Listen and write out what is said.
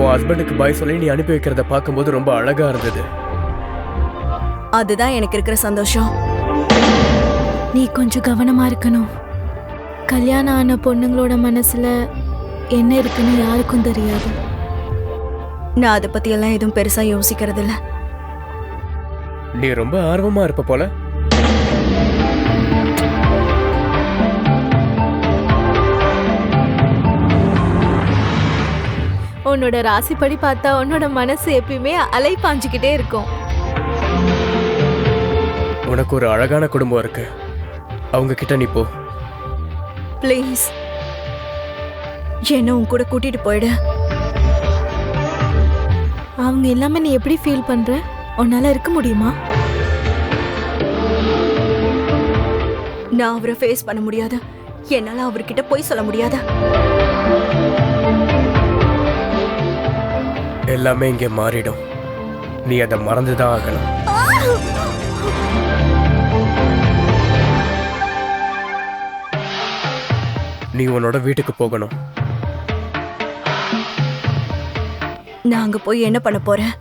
உன் ஹஸ்பண்டுக்கு பாய் சொல்லி நீ அனுப்பி வைக்கிறத பார்க்கும்போது ரொம்ப அழகா இருந்தது. அதுதான் எனக்கு இருக்கிற சந்தோஷம். நீ கொஞ்சம் கவனமா இருக்கணும். கல்யாணம் ஆன பொண்ணுங்களோட மனசுல என்ன இருக்குன்னு யாருக்கும் தெரியாது. நான் அதை பத்தி எல்லாம் எதுவும் பெருசா யோசிக்கிறது இல்ல. நீ ரொம்ப ஆர்வமா இருப்ப போல. உன்னோட ராசிப்படி பார்த்தா உன்னோட மனசு எப்பயுமே அலை பாஞ்சுக்கிட்டே இருக்கும். உனக்கு ஒரு அழகான குடும்பம் இருக்கு, அவங்க கிட்ட நீ போ. ப்ளீஸ் என்ன உன் கூட கூட்டிட்டு போயிடு. அவங்க இல்லாம நீ எப்படி ஃபீல் பண்ற? உன்னால இருக்க முடியுமா? நான் அவரை ஃபேஸ் பண்ண முடியாது. என்னால அவர்கிட்ட போய் சொல்ல முடியாத. எல்லாமே இங்கே மாறிடும். நீ அதை மறந்துதான் ஆகணும். நீ உன்னோட வீட்டுக்கு போகணும். நான் அங்க போய் என்ன பண்ண போறேன்?